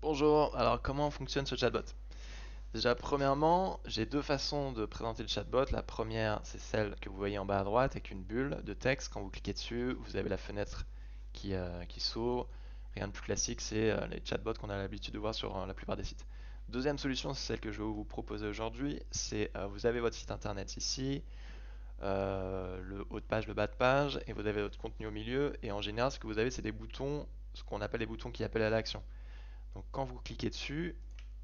Bonjour, alors comment fonctionne ce chatbot? Déjà, premièrement, j'ai deux façons de présenter le chatbot. La première, c'est celle que vous voyez en bas à droite avec une bulle de texte. Quand vous cliquez dessus, vous avez la fenêtre qui s'ouvre. Rien de plus classique, c'est les chatbots qu'on a l'habitude de voir sur la plupart des sites. Deuxième solution, c'est celle que je vais vous proposer aujourd'hui. C'est vous avez votre site internet ici, le haut de page, le bas de page, et vous avez votre contenu au milieu. Et en général, ce que vous avez, c'est des boutons, ce qu'on appelle des boutons qui appellent à l'action. Donc quand vous cliquez dessus,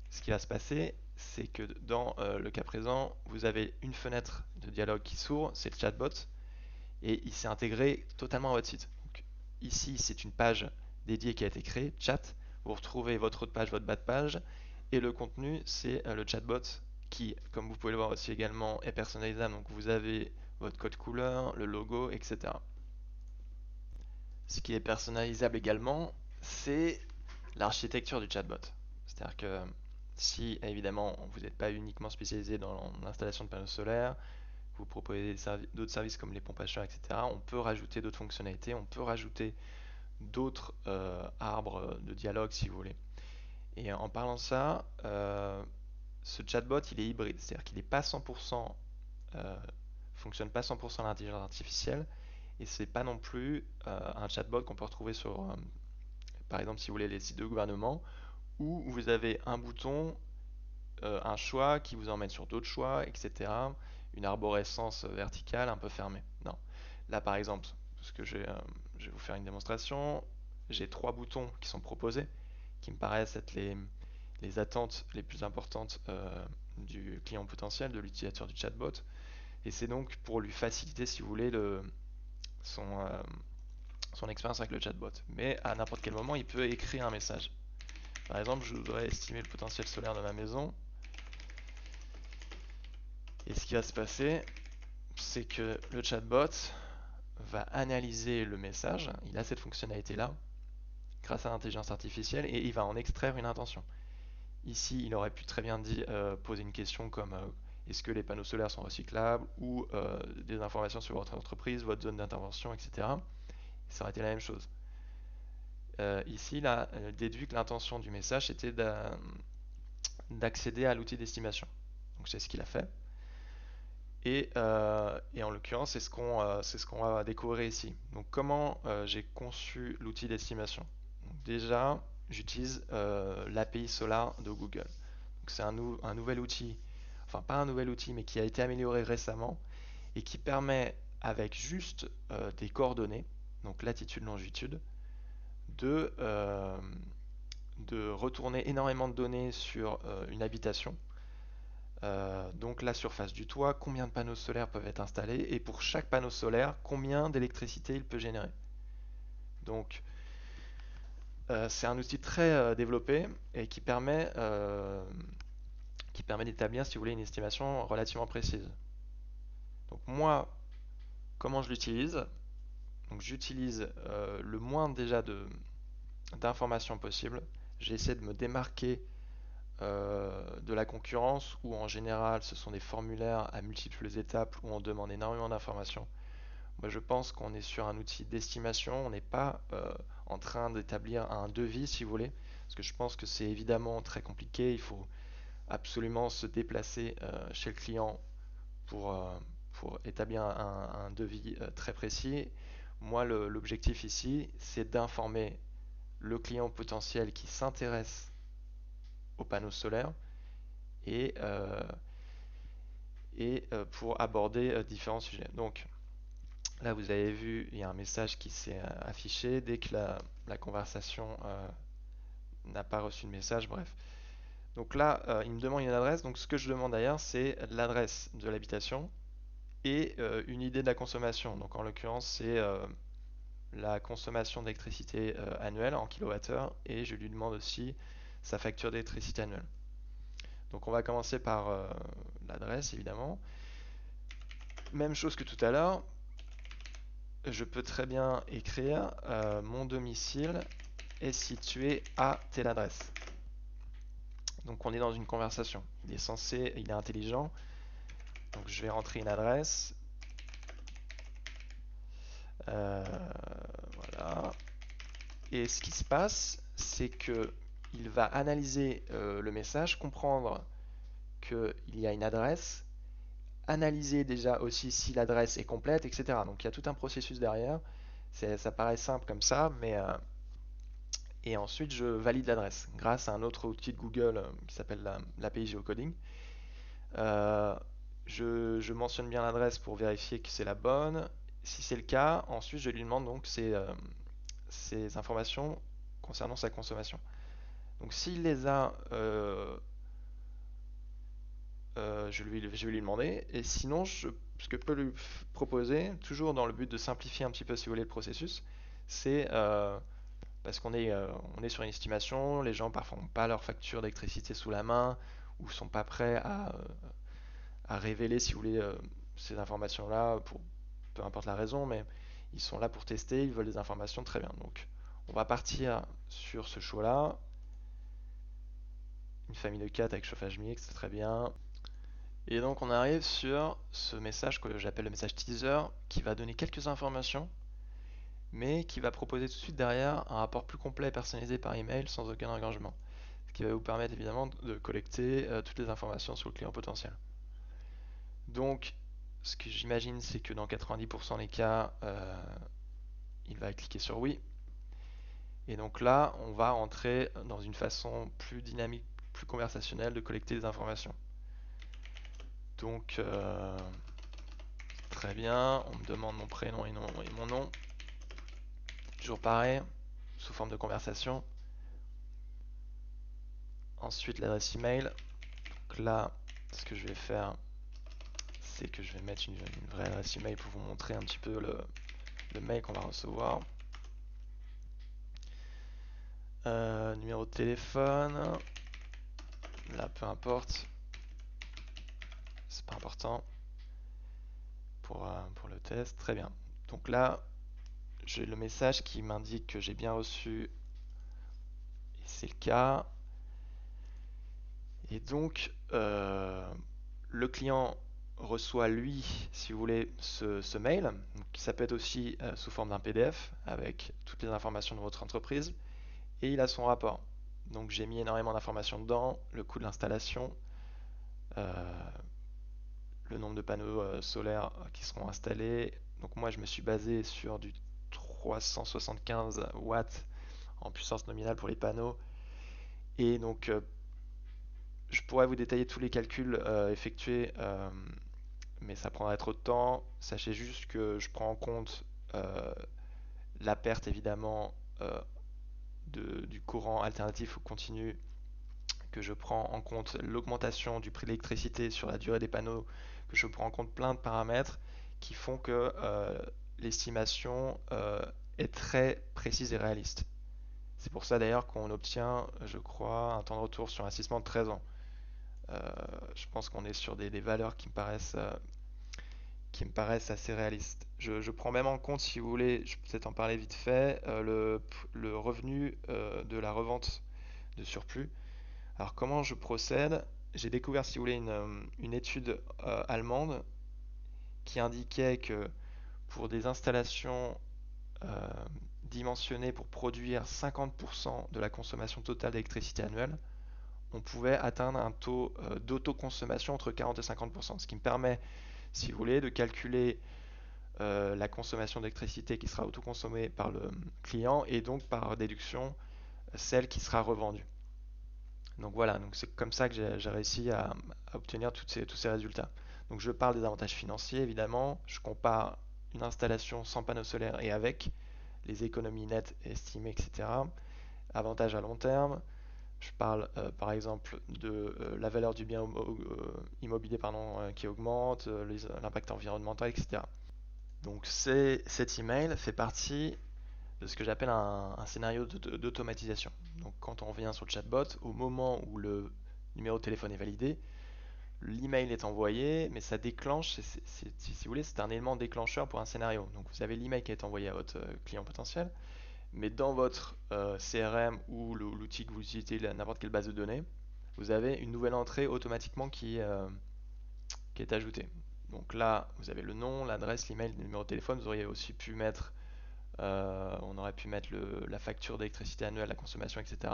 ce qui va se passer, c'est que dans le cas présent, vous avez une fenêtre de dialogue qui s'ouvre, c'est le chatbot, et il s'est intégré totalement à votre site. Donc, ici, c'est une page dédiée qui a été créée, chat. Vous retrouvez votre haut de page, votre bas de page, et le contenu, c'est le chatbot qui, comme vous pouvez le voir aussi également, est personnalisable. Donc vous avez votre code couleur, le logo, etc. Ce qui est personnalisable également, c'est l'architecture du chatbot. C'est-à-dire que si évidemment vous n'êtes pas uniquement spécialisé dans l'installation de panneaux solaires, vous proposez d'autres services comme les pompes à chaleur, etc., on peut rajouter d'autres fonctionnalités, on peut rajouter d'autres arbres de dialogue si vous voulez. Et en parlant de ça, ce chatbot il est hybride, c'est-à-dire qu'il n'est pas 100%, fonctionne pas 100% à l'intelligence artificielle, et c'est pas non plus un chatbot qu'on peut retrouver sur, par exemple, si vous voulez, les sites de gouvernement, où vous avez un bouton, un choix qui vous emmène sur d'autres choix, etc. Une arborescence verticale un peu fermée. Non. Là, par exemple, parce que je vais vous faire une démonstration, j'ai trois boutons qui sont proposés, qui me paraissent être les attentes les plus importantes du client potentiel, de l'utilisateur du chatbot. Et c'est donc pour lui faciliter, si vous voulez, son, euh, son expérience avec le chatbot. Mais à n'importe quel moment, il peut écrire un message. Par exemple, je voudrais estimer le potentiel solaire de ma maison. Et ce qui va se passer, c'est que le chatbot va analyser le message. Il a cette fonctionnalité-là grâce à l'intelligence artificielle et il va en extraire une intention. Ici, il aurait pu très bien poser une question comme est-ce que les panneaux solaires sont recyclables ou des informations sur votre entreprise, votre zone d'intervention, etc. Ça aurait été la même chose. Ici, il a déduit que l'intention du message était d'accéder à l'outil d'estimation. Donc c'est ce qu'il a fait. Et en l'occurrence, c'est ce qu'on va découvrir ici. Donc comment j'ai conçu l'outil d'estimation. Déjà, j'utilise l'API Solar de Google. Donc c'est un nouvel outil, enfin pas un nouvel outil, mais qui a été amélioré récemment et qui permet avec juste des coordonnées, donc latitude, longitude, de, euh, de retourner énormément de données sur une habitation. Donc la surface du toit, combien de panneaux solaires peuvent être installés et pour chaque panneau solaire, combien d'électricité il peut générer. Donc c'est un outil très développé et qui permet d'établir, si vous voulez, une estimation relativement précise. Donc moi, comment je l'utilise? Donc j'utilise le moins déjà d'informations possible. J'essaie de me démarquer de la concurrence où en général ce sont des formulaires à multiples étapes où on demande énormément d'informations. Moi, je pense qu'on est sur un outil d'estimation, on n'est pas en train d'établir un devis, si vous voulez, parce que je pense que c'est évidemment très compliqué. Il faut absolument se déplacer chez le client pour, euh, pour établir un devis très précis. Moi, l'objectif ici, c'est d'informer le client potentiel qui s'intéresse aux panneaux solaires et, pour aborder différents sujets. Donc, là, vous avez vu, il y a un message qui s'est affiché dès que la conversation n'a pas reçu de message. Bref. Donc là, il me demande une adresse. Donc ce que je demande d'ailleurs, c'est l'adresse de l'habitation et une idée de la consommation. Donc en l'occurrence, c'est la consommation d'électricité annuelle en kilowattheure et je lui demande aussi sa facture d'électricité annuelle. Donc on va commencer par l'adresse évidemment. Même chose que tout à l'heure, je peux très bien écrire mon domicile est situé à telle adresse. Donc on est dans une conversation. Il est intelligent. Donc je vais rentrer une adresse. Euh, voilà. Et ce qui se passe, c'est que il va analyser le message, comprendre qu'il y a une adresse, analyser déjà aussi si l'adresse est complète, etc. Donc il y a tout un processus derrière. Ça paraît simple comme ça, mais et ensuite je valide l'adresse grâce à un autre outil de Google qui s'appelle l'API Geocoding. Euh, je mentionne bien l'adresse pour vérifier que c'est la bonne. Si c'est le cas, ensuite je lui demande donc ces informations concernant sa consommation. Donc s'il les a, je vais lui demander. Et sinon, ce que je peux lui proposer, toujours dans le but de simplifier un petit peu, si vous voulez, le processus, c'est parce on est sur une estimation, les gens parfois n'ont pas leur facture d'électricité sous la main ou sont pas prêts à révéler, si vous voulez, ces informations-là pour peu importe la raison, mais ils sont là pour tester, ils veulent des informations très bien. Donc, on va partir sur ce choix-là. Une famille de 4 avec chauffage mixte, c'est très bien. Et donc, on arrive sur ce message que j'appelle le message teaser qui va donner quelques informations, mais qui va proposer tout de suite derrière un rapport plus complet et personnalisé par email sans aucun engagement. Ce qui va vous permettre évidemment de collecter toutes les informations sur le client potentiel. Donc, ce que j'imagine, c'est que dans 90% des cas, il va cliquer sur oui. Et donc là, on va entrer dans une façon plus dynamique, plus conversationnelle de collecter des informations. Donc, très bien, on me demande mon prénom et mon nom. Toujours pareil, sous forme de conversation. Ensuite, l'adresse email. Donc là, ce que je vais faire, c'est que je vais mettre une vraie adresse email pour vous montrer un petit peu le mail qu'on va recevoir. Numéro de téléphone. Là, peu importe. C'est pas important pour le test. Très bien. Donc là, j'ai le message qui m'indique que j'ai bien reçu. Et c'est le cas. Et donc, le client reçoit lui, si vous voulez, ce mail. Donc, ça peut être aussi sous forme d'un PDF avec toutes les informations de votre entreprise. Et il a son rapport. Donc j'ai mis énormément d'informations dedans, le coût de l'installation, euh, le nombre de panneaux solaires qui seront installés. Donc moi je me suis basé sur du 375 watts en puissance nominale pour les panneaux. Et donc je pourrais vous détailler tous les calculs effectués, mais ça prendrait trop de temps. Sachez juste que je prends en compte euh, la perte évidemment du courant alternatif ou continu, que je prends en compte l'augmentation du prix de l'électricité sur la durée des panneaux, que je prends en compte plein de paramètres qui font que l'estimation est très précise et réaliste. C'est pour ça d'ailleurs qu'on obtient, je crois, un temps de retour sur investissement de 13 ans. Euh, je pense qu'on est sur des valeurs qui me paraissent assez réalistes. Je prends même en compte, si vous voulez, je peux peut-être en parler vite fait, le revenu de la revente de surplus. Alors comment je procède? J'ai découvert, si vous voulez, une étude allemande qui indiquait que pour des installations euh, dimensionnées pour produire 50% de la consommation totale d'électricité annuelle, on pouvait atteindre un taux d'autoconsommation entre 40 et 50%, ce qui me permet, si vous voulez, de calculer la consommation d'électricité qui sera autoconsommée par le client et donc par déduction celle qui sera revendue. Donc voilà, donc c'est comme ça que j'ai réussi à obtenir tous ces résultats. Donc je parle des avantages financiers évidemment, je compare une installation sans panneaux solaires et avec les économies nettes estimées, etc. Avantages à long terme, je parle par exemple de la valeur du bien immobilier pardon, qui augmente, l'impact environnemental, etc. Donc cet email fait partie de ce que j'appelle un scénario d'automatisation. Donc quand on revient sur le chatbot, au moment où le numéro de téléphone est validé, l'email est envoyé, mais ça déclenche, si vous voulez, c'est un élément déclencheur pour un scénario. Donc vous avez l'email qui est envoyé à votre client potentiel, mais dans votre CRM ou l'outil que vous utilisez, n'importe quelle base de données, vous avez une nouvelle entrée automatiquement qui est ajoutée. Donc là, vous avez le nom, l'adresse, l'email, le numéro de téléphone. Vous auriez aussi pu mettre on aurait pu mettre la facture d'électricité annuelle, la consommation, etc.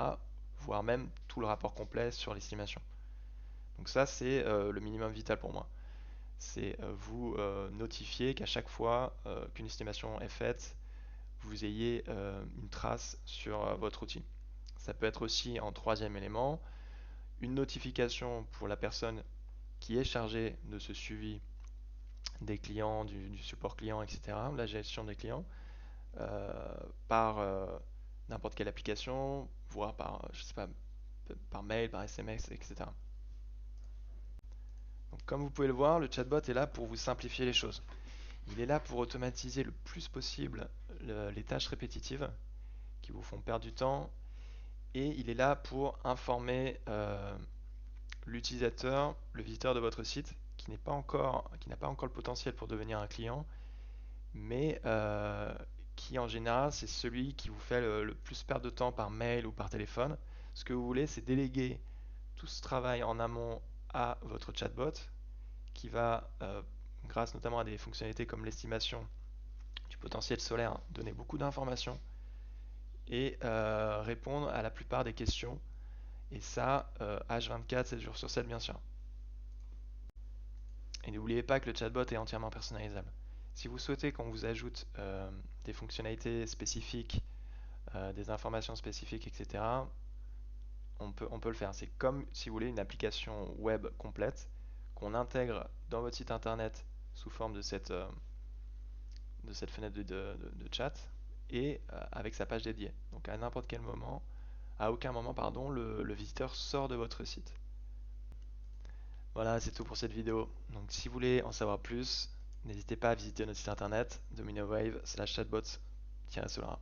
voire même tout le rapport complet sur l'estimation. Donc ça, c'est le minimum vital pour moi. C'est vous notifier qu'à chaque fois qu'une estimation est faite, vous ayez une trace sur votre outil. Ça peut être aussi en troisième élément, une notification pour la personne qui est chargée de ce suivi des clients, du support client, etc., la gestion des clients, euh, par n'importe quelle application, voire par, je sais pas, par mail, par SMS, etc. Donc, comme vous pouvez le voir, le chatbot est là pour vous simplifier les choses. Il est là pour automatiser le plus possible les tâches répétitives qui vous font perdre du temps, et il est là pour informer l'utilisateur, le visiteur de votre site, qui n'a pas encore le potentiel pour devenir un client, mais qui en général c'est celui qui vous fait le plus perdre de temps par mail ou par téléphone. Ce que vous voulez, c'est déléguer tout ce travail en amont à votre chatbot, qui va, grâce notamment à des fonctionnalités comme l'estimation du potentiel solaire, donner beaucoup d'informations et répondre à la plupart des questions. Et ça, H24, 7 jours sur 7, bien sûr. Et n'oubliez pas que le chatbot est entièrement personnalisable. Si vous souhaitez qu'on vous ajoute des fonctionnalités spécifiques, des informations spécifiques, etc., on peut le faire. C'est comme, si vous voulez, une application web complète qu'on intègre dans votre site internet sous forme de cette fenêtre de chat et avec sa page dédiée. Donc à n'importe quel moment, à aucun moment, pardon, le visiteur sort de votre site. Voilà, c'est tout pour cette vidéo. Donc si vous voulez en savoir plus, n'hésitez pas à visiter notre site internet dominowave/chatbot-solar.